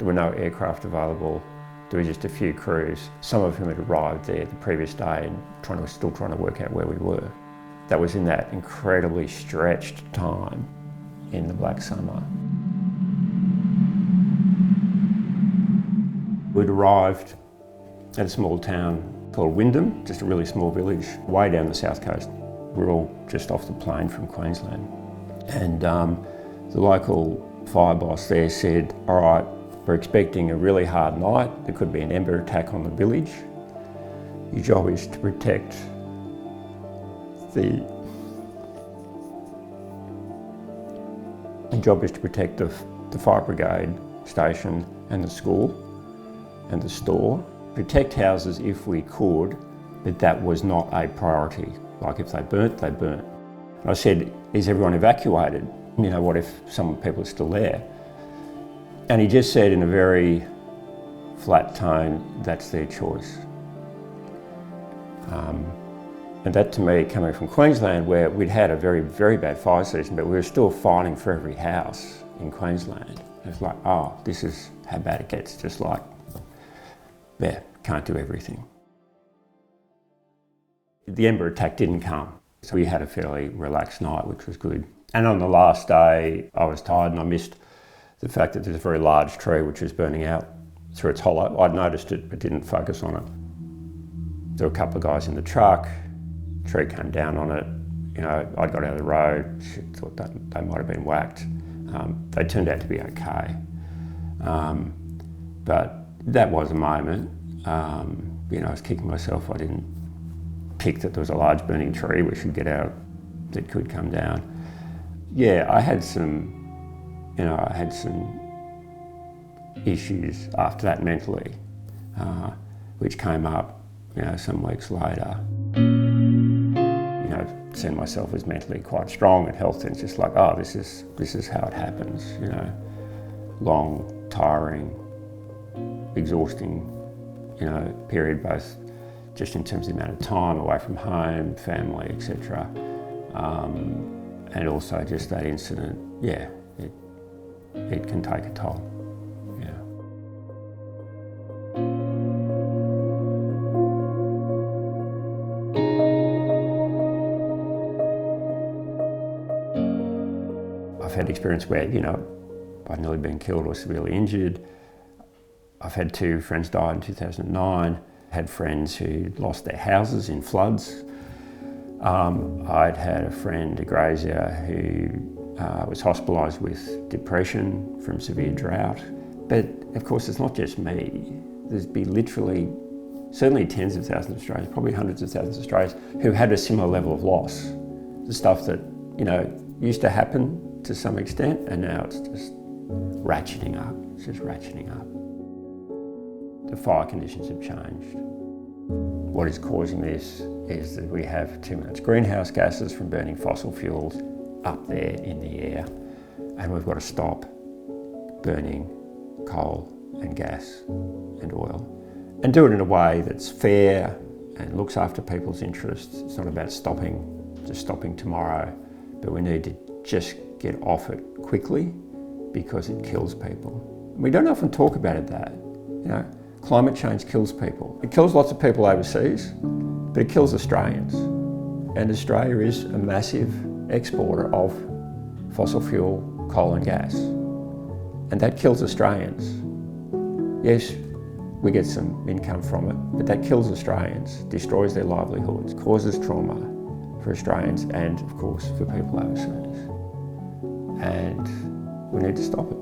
There were no aircraft available. There were just a few crews, some of whom had arrived there the previous day and still trying to work out where we were. That was in that incredibly stretched time in the Black Summer. We'd arrived at a small town called Wyndham, just a really small village, way down the south coast. We're all just off the plane from Queensland. And the local fire boss there said, all right, we're expecting a really hard night. There could be an ember attack on the village. Your job is to protect the fire brigade station and the school and the store. Protect houses if we could, but that was not a priority. Like if they burnt, they burnt. And I said, is everyone evacuated? You know, what if some people are still there? And he just said in a very flat tone, that's their choice. And that to me, coming from Queensland, where we'd had a very, very bad fire season, but we were still fighting for every house in Queensland. It's like, oh, this is how bad it gets, just like, yeah, can't do everything. The ember attack didn't come, so we had a fairly relaxed night, which was good. And on the last day, I was tired and I missed the fact that there's a very large tree which was burning out through its hollow. I'd noticed it but didn't focus on it. There were a couple of guys in the truck, tree came down on it. You know, I got out of the road, thought that they might have been whacked. They turned out to be okay. But that was a moment. You know, I was kicking myself. I didn't pick that there was a large burning tree we should get out that could come down. Yeah, I had some issues after that mentally, which came up, you know, some weeks later. You know, seeing myself as mentally quite strong and healthy, and it's just like, oh, this is how it happens, you know. Long, tiring, exhausting, you know, period, both just in terms of the amount of time away from home, family, etc. And also just that incident, yeah, it can take a toll, yeah. I've had experience where, you know, I've nearly been killed or severely injured. I've had 2 friends die in 2009. Had friends who lost their houses in floods. I'd had a friend, a grazier, who was hospitalised with depression from severe drought. But of course, it's not just me. There's been literally, certainly tens of thousands of Australians, probably hundreds of thousands of Australians, who had a similar level of loss. The stuff that, you know, used to happen to some extent, and now it's just ratcheting up. It's just ratcheting up. The fire conditions have changed. What is causing this is that we have too much greenhouse gases from burning fossil fuels up there in the air, and we've got to stop burning coal and gas and oil, and do it in a way that's fair and looks after people's interests. It's not about just stopping tomorrow, but we need to just get off it quickly because it kills people. We don't often talk about it that, you know. Climate change kills people. It kills lots of people overseas, but it kills Australians. And Australia is a massive exporter of fossil fuel, coal and gas. And that kills Australians. Yes, we get some income from it, but that kills Australians, destroys their livelihoods, causes trauma for Australians and, of course, for people overseas. And we need to stop it.